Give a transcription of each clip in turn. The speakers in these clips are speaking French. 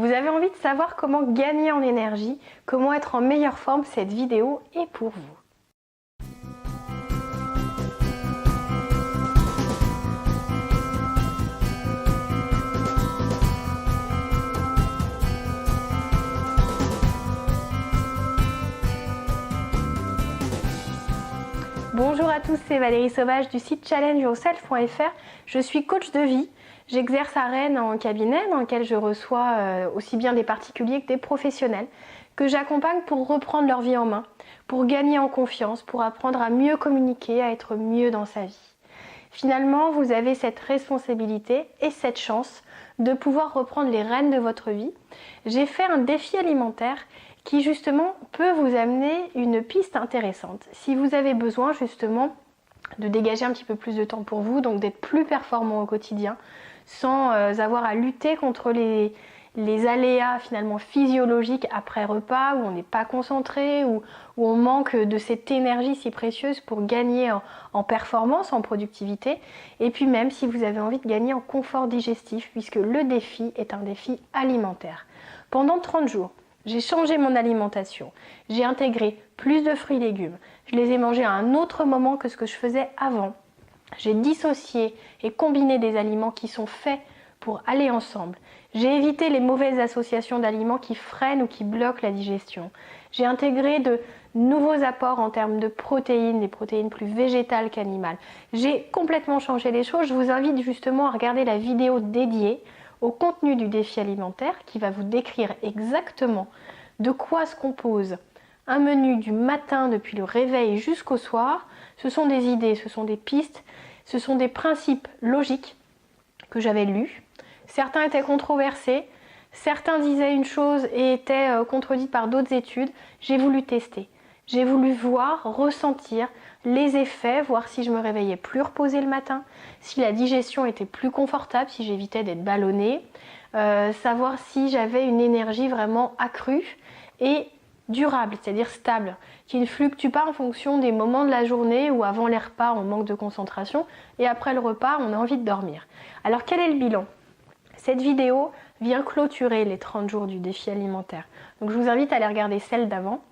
Vous avez envie de savoir comment gagner en énergie, comment être en meilleure forme, cette vidéo est pour vous. Bonjour à tous, c'est Valérie Sauvage du site challengeyourself.fr. Je suis coach de vie. J'exerce à Rennes en cabinet dans lequel je reçois aussi bien des particuliers que des professionnels que j'accompagne pour reprendre leur vie en main, pour gagner en confiance, pour apprendre à mieux communiquer, à être mieux dans sa vie. Finalement, vous avez cette responsabilité et cette chance de pouvoir reprendre les rênes de votre vie. J'ai fait un défi alimentaire qui justement peut vous amener une piste intéressante. Si vous avez besoin justement de dégager un petit peu plus de temps pour vous, donc d'être plus performant au quotidien, sans avoir à lutter contre les aléas finalement physiologiques après repas, où on n'est pas concentré, où on manque de cette énergie si précieuse pour gagner en performance, en productivité, et puis même si vous avez envie de gagner en confort digestif, puisque le défi est un défi alimentaire. Pendant 30 jours, j'ai changé mon alimentation, j'ai intégré plus de fruits et légumes, je les ai mangés à un autre moment que ce que je faisais avant. J'ai dissocié et combiné des aliments qui sont faits pour aller ensemble. J'ai évité les mauvaises associations d'aliments qui freinent ou qui bloquent la digestion. J'ai intégré de nouveaux apports en termes de protéines, des protéines plus végétales qu'animales. J'ai complètement changé les choses. Je vous invite justement à regarder la vidéo dédiée au contenu du défi alimentaire qui va vous décrire exactement de quoi se compose un menu du matin depuis le réveil jusqu'au soir. Ce sont des idées, ce sont des pistes, ce sont des principes logiques que j'avais lus. Certains étaient controversés, certains disaient une chose et étaient contredites par d'autres études. J'ai voulu tester, j'ai voulu voir, ressentir les effets, voir si je me réveillais plus reposée le matin, si la digestion était plus confortable, si j'évitais d'être ballonnée, savoir si j'avais une énergie vraiment accrue et durable, c'est-à-dire stable, qui ne fluctue pas en fonction des moments de la journée où avant les repas on manque de concentration et après le repas on a envie de dormir. Alors quel est le bilan? Cette vidéo vient clôturer les 30 jours du défi alimentaire. Donc je vous invite à aller regarder celle d'avant.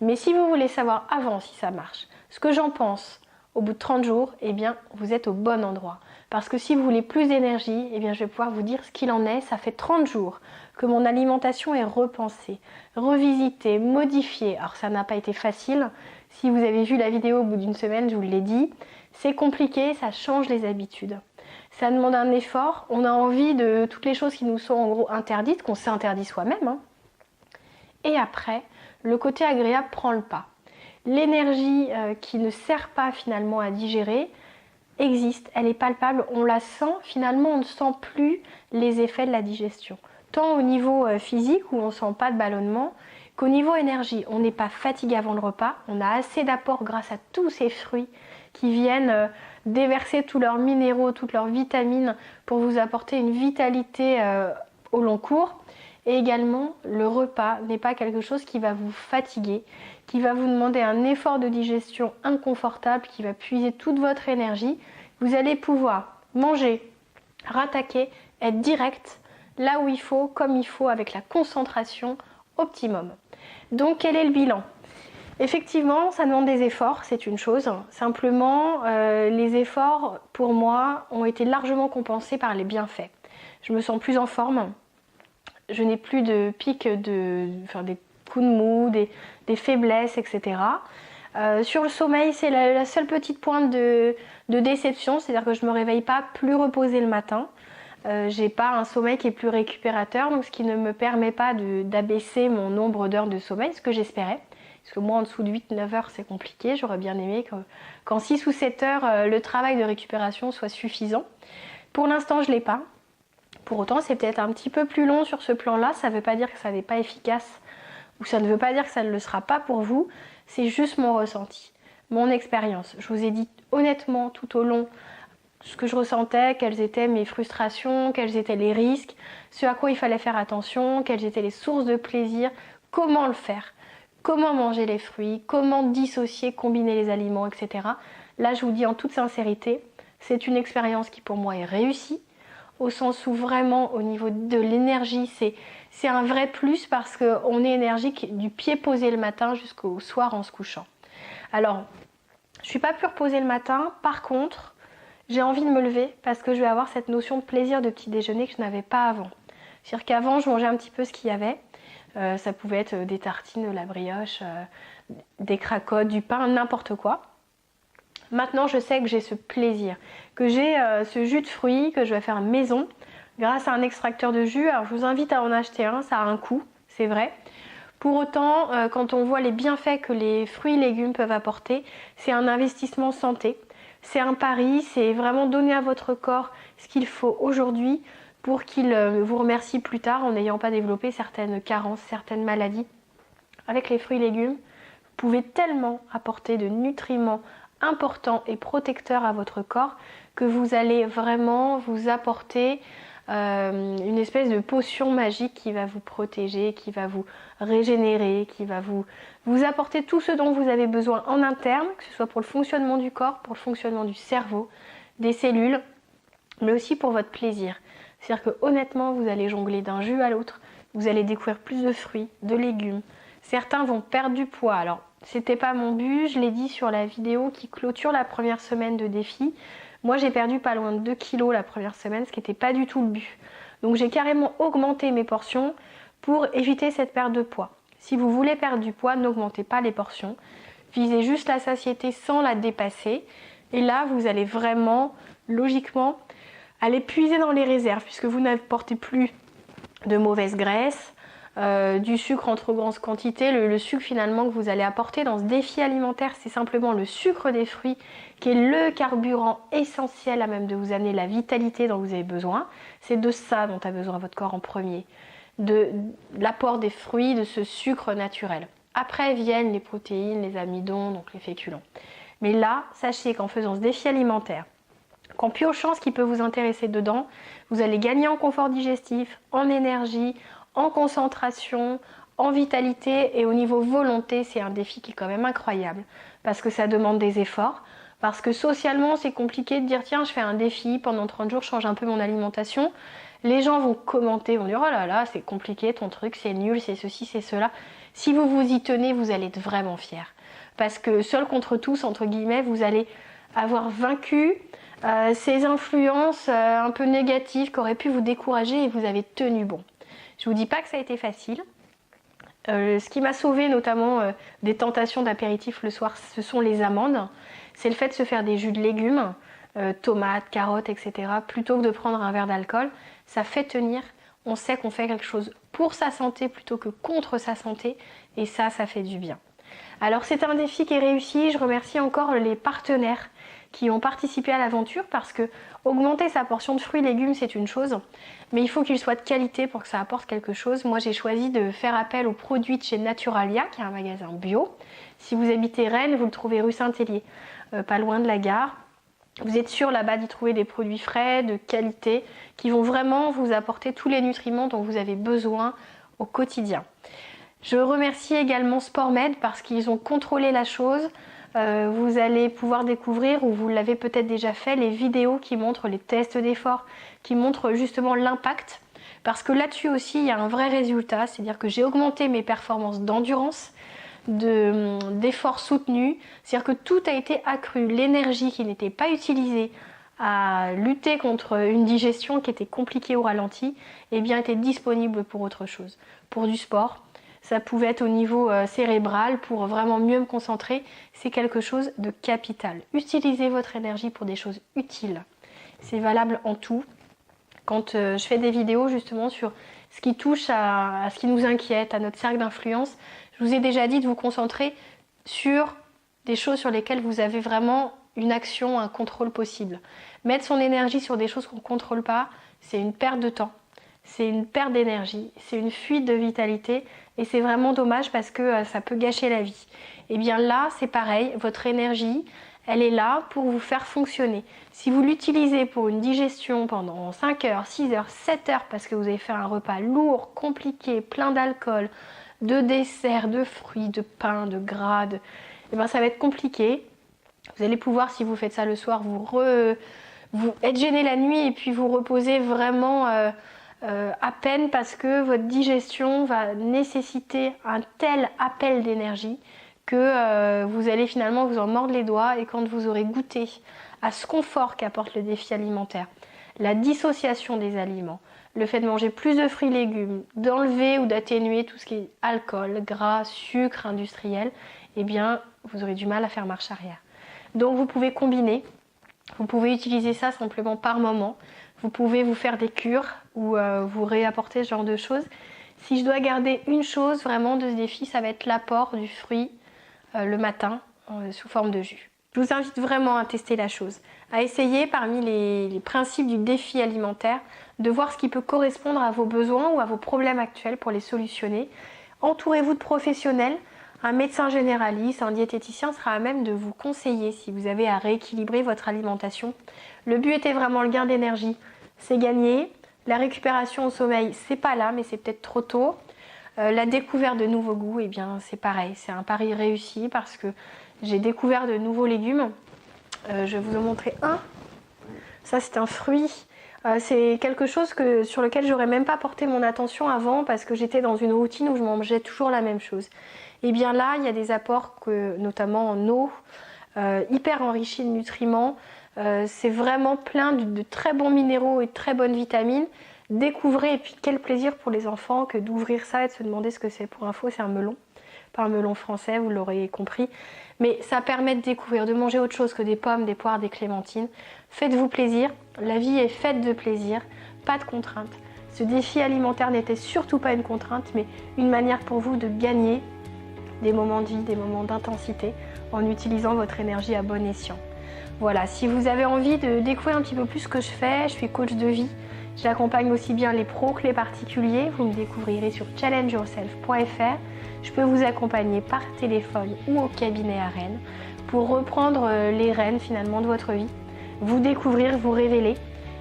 Mais si vous voulez savoir avant si ça marche, ce que j'en pense au bout de 30 jours, eh bien vous êtes au bon endroit. Parce que si vous voulez plus d'énergie, eh bien je vais pouvoir vous dire ce qu'il en est. Ça fait 30 jours que mon alimentation est repensée, revisitée, modifiée. Alors ça n'a pas été facile. Si vous avez vu la vidéo au bout d'une semaine, je vous l'ai dit, c'est compliqué, ça change les habitudes. Ça demande un effort. On a envie de toutes les choses qui nous sont en gros interdites, qu'on s'est interdit soi-même, hein. Et après, le côté agréable prend le pas. L'énergie qui ne sert pas finalement à digérer existe, elle est palpable, on la sent, finalement on ne sent plus les effets de la digestion. Tant au niveau physique où on ne sent pas de ballonnement, qu'au niveau énergie, on n'est pas fatigué avant le repas, on a assez d'apports grâce à tous ces fruits qui viennent déverser tous leurs minéraux, toutes leurs vitamines pour vous apporter une vitalité au long cours. Et également, le repas n'est pas quelque chose qui va vous fatiguer, qui va vous demander un effort de digestion inconfortable, qui va puiser toute votre énergie. Vous allez pouvoir manger, rattaquer, être direct, là où il faut, comme il faut, avec la concentration optimum. Donc, quel est le bilan ? Effectivement, ça demande des efforts, c'est une chose. Simplement, les efforts, pour moi, ont été largement compensés par les bienfaits. Je me sens plus en forme. Je n'ai plus de pics, des coups de mou, des faiblesses, etc. Sur le sommeil, c'est la seule petite pointe de déception, c'est-à-dire que je ne me réveille pas plus reposée le matin. J'ai pas un sommeil qui est plus récupérateur, donc ce qui ne me permet pas d'abaisser mon nombre d'heures de sommeil, ce que j'espérais. Parce que moi, en dessous de 8-9 heures, c'est compliqué. J'aurais bien aimé qu'en 6 ou 7 heures, le travail de récupération soit suffisant. Pour l'instant, je ne l'ai pas. Pour autant, c'est peut-être un petit peu plus long sur ce plan-là. Ça ne veut pas dire que ça n'est pas efficace ou ça ne veut pas dire que ça ne le sera pas pour vous. C'est juste mon ressenti, mon expérience. Je vous ai dit honnêtement tout au long ce que je ressentais, quelles étaient mes frustrations, quels étaient les risques, ce à quoi il fallait faire attention, quelles étaient les sources de plaisir, comment le faire, comment manger les fruits, comment dissocier, combiner les aliments, etc. Là, je vous dis en toute sincérité, c'est une expérience qui pour moi est réussie. au sens où vraiment au niveau de l'énergie, c'est un vrai plus parce qu'on est énergique du pied posé le matin jusqu'au soir en se couchant. Alors, je ne suis pas plus reposée le matin, par contre, j'ai envie de me lever parce que je vais avoir cette notion de plaisir de petit déjeuner que je n'avais pas avant. C'est-à-dire qu'avant, je mangeais un petit peu ce qu'il y avait. Ça pouvait être des tartines, de la brioche, des cracottes, du pain, n'importe quoi. Maintenant, je sais que j'ai ce plaisir, que j'ai ce jus de fruits que je vais faire maison grâce à un extracteur de jus. Alors, je vous invite à en acheter un, ça a un coût, c'est vrai. Pour autant, quand on voit les bienfaits que les fruits et légumes peuvent apporter, c'est un investissement santé. C'est un pari, c'est vraiment donner à votre corps ce qu'il faut aujourd'hui pour qu'il vous remercie plus tard en n'ayant pas développé certaines carences, certaines maladies. Avec les fruits et légumes, vous pouvez tellement apporter de nutriments importants et protecteurs à votre corps que vous allez vraiment vous apporter une espèce de potion magique qui va vous protéger, qui va vous régénérer, qui va vous apporter tout ce dont vous avez besoin en interne, que ce soit pour le fonctionnement du corps, pour le fonctionnement du cerveau, des cellules, mais aussi pour votre plaisir. C'est-à-dire que honnêtement, vous allez jongler d'un jus à l'autre, vous allez découvrir plus de fruits, de légumes. Certains vont perdre du poids. Alors, c'était pas mon but, je l'ai dit sur la vidéo qui clôture la première semaine de défi. Moi, j'ai perdu pas loin de 2 kilos la première semaine, ce qui n'était pas du tout le but. Donc, j'ai carrément augmenté mes portions pour éviter cette perte de poids. Si vous voulez perdre du poids, n'augmentez pas les portions. Visez juste la satiété sans la dépasser. Et là, vous allez vraiment, logiquement, aller puiser dans les réserves puisque vous n'apportez plus de mauvaise graisse, du sucre en trop grande quantité. Le sucre finalement que vous allez apporter dans ce défi alimentaire, c'est simplement le sucre des fruits qui est le carburant essentiel à même de vous amener la vitalité dont vous avez besoin. C'est de ça dont a besoin votre corps en premier, de l'apport des fruits, de ce sucre naturel. Après viennent les protéines, les amidons, donc les féculents. Mais là, sachez qu'en faisant ce défi alimentaire, qu'en piochant ce qui peut vous intéresser dedans, vous allez gagner en confort digestif, en énergie, en concentration, en vitalité et au niveau volonté, c'est un défi qui est quand même incroyable parce que ça demande des efforts, parce que socialement c'est compliqué de dire tiens je fais un défi pendant 30 jours, je change un peu mon alimentation. Les gens vont commenter, vont dire oh là là c'est compliqué ton truc, c'est nul, c'est ceci, c'est cela. Si vous vous y tenez, vous allez être vraiment fiers parce que seul contre tous, entre guillemets, vous allez avoir vaincu ces influences un peu négatives qui auraient pu vous décourager et vous avez tenu bon. Je ne vous dis pas que ça a été facile. Ce qui m'a sauvé notamment des tentations d'apéritif le soir, ce sont les amandes. C'est le fait de se faire des jus de légumes, tomates, carottes, etc. plutôt que de prendre un verre d'alcool. Ça fait tenir. On sait qu'on fait quelque chose pour sa santé plutôt que contre sa santé. Et ça fait du bien. Alors c'est un défi qui est réussi. Je remercie encore les partenaires qui ont participé à l'aventure parce que augmenter sa portion de fruits et légumes c'est une chose, mais il faut qu'il soit de qualité pour que ça apporte quelque chose. Moi j'ai choisi de faire appel aux produits de chez Naturalia qui est un magasin bio. Si vous habitez Rennes, vous le trouvez rue Saint-Hélier, pas loin de la gare. Vous êtes sûr là-bas d'y trouver des produits frais, de qualité, qui vont vraiment vous apporter tous les nutriments dont vous avez besoin au quotidien. Je remercie également SportMed parce qu'ils ont contrôlé la chose. Vous allez pouvoir découvrir, ou vous l'avez peut-être déjà fait, les vidéos qui montrent les tests d'effort, qui montrent justement l'impact. Parce que là-dessus aussi, il y a un vrai résultat, c'est-à-dire que j'ai augmenté mes performances d'endurance, d'efforts soutenus, c'est-à-dire que tout a été accru. L'énergie qui n'était pas utilisée à lutter contre une digestion qui était compliquée au ralenti, eh bien était disponible pour autre chose, pour du sport. Ça pouvait être au niveau cérébral pour vraiment mieux me concentrer. C'est quelque chose de capital. Utilisez votre énergie pour des choses utiles. C'est valable en tout. Quand je fais des vidéos justement sur ce qui touche à ce qui nous inquiète, à notre cercle d'influence, je vous ai déjà dit de vous concentrer sur des choses sur lesquelles vous avez vraiment une action, un contrôle possible. Mettre son énergie sur des choses qu'on ne contrôle pas, c'est une perte de temps. C'est une perte d'énergie, c'est une fuite de vitalité et c'est vraiment dommage parce que ça peut gâcher la vie. Et bien là, c'est pareil, votre énergie, elle est là pour vous faire fonctionner. Si vous l'utilisez pour une digestion pendant 5 heures, 6 heures, 7 heures parce que vous avez fait un repas lourd, compliqué, plein d'alcool, de desserts, de fruits, de pain, de gras, et bien ça va être compliqué. Vous allez pouvoir, si vous faites ça le soir, vous vous êtes gêné la nuit et puis vous reposez vraiment à peine parce que votre digestion va nécessiter un tel appel d'énergie que vous allez finalement vous en mordre les doigts, et quand vous aurez goûté à ce confort qu'apporte le défi alimentaire, la dissociation des aliments, le fait de manger plus de fruits et légumes, d'enlever ou d'atténuer tout ce qui est alcool, gras, sucre industriel, eh bien vous aurez du mal à faire marche arrière. Donc vous pouvez combiner, vous pouvez utiliser ça simplement par moment, vous pouvez vous faire des cures ou vous réapporter ce genre de choses. Si je dois garder une chose vraiment de ce défi, ça va être l'apport du fruit le matin sous forme de jus. Je vous invite vraiment à tester la chose, à essayer parmi les principes du défi alimentaire, de voir ce qui peut correspondre à vos besoins ou à vos problèmes actuels pour les solutionner. Entourez-vous de professionnels. Un médecin généraliste, un diététicien sera à même de vous conseiller si vous avez à rééquilibrer votre alimentation. Le but était vraiment le gain d'énergie, c'est gagné. La récupération au sommeil, c'est pas là, mais c'est peut-être trop tôt. La découverte de nouveaux goûts, eh bien c'est pareil, c'est un pari réussi parce que j'ai découvert de nouveaux légumes. Je vais vous en montrer un. Ça, c'est un fruit. C'est quelque chose sur lequel j'aurais même pas porté mon attention avant parce que j'étais dans une routine où je mangeais toujours la même chose. Et bien là, il y a des apports, notamment en eau, hyper enrichis de nutriments. C'est vraiment plein de très bons minéraux et de très bonnes vitamines. Découvrez, et puis quel plaisir pour les enfants que d'ouvrir ça et de se demander ce que c'est. Pour info, c'est un melon, pas un melon français, vous l'aurez compris. Mais ça permet de découvrir, de manger autre chose que des pommes, des poires, des clémentines. Faites-vous plaisir, la vie est faite de plaisir, pas de contraintes. Ce défi alimentaire n'était surtout pas une contrainte, mais une manière pour vous de gagner des moments de vie, des moments d'intensité, en utilisant votre énergie à bon escient. Voilà, si vous avez envie de découvrir un petit peu plus ce que je fais, je suis coach de vie. J'accompagne aussi bien les pros que les particuliers. Vous me découvrirez sur challengeyourself.fr. Je peux vous accompagner par téléphone ou au cabinet à Rennes pour reprendre les rênes finalement de votre vie, vous découvrir, vous révéler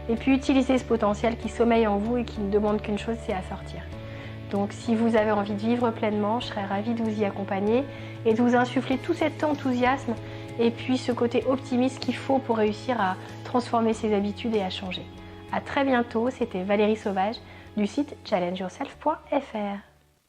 et puis utiliser ce potentiel qui sommeille en vous et qui ne demande qu'une chose, c'est à sortir. Donc si vous avez envie de vivre pleinement, je serais ravie de vous y accompagner et de vous insuffler tout cet enthousiasme et puis ce côté optimiste qu'il faut pour réussir à transformer ses habitudes et à changer. À très bientôt, c'était Valérie Sauvage du site challengeyourself.fr.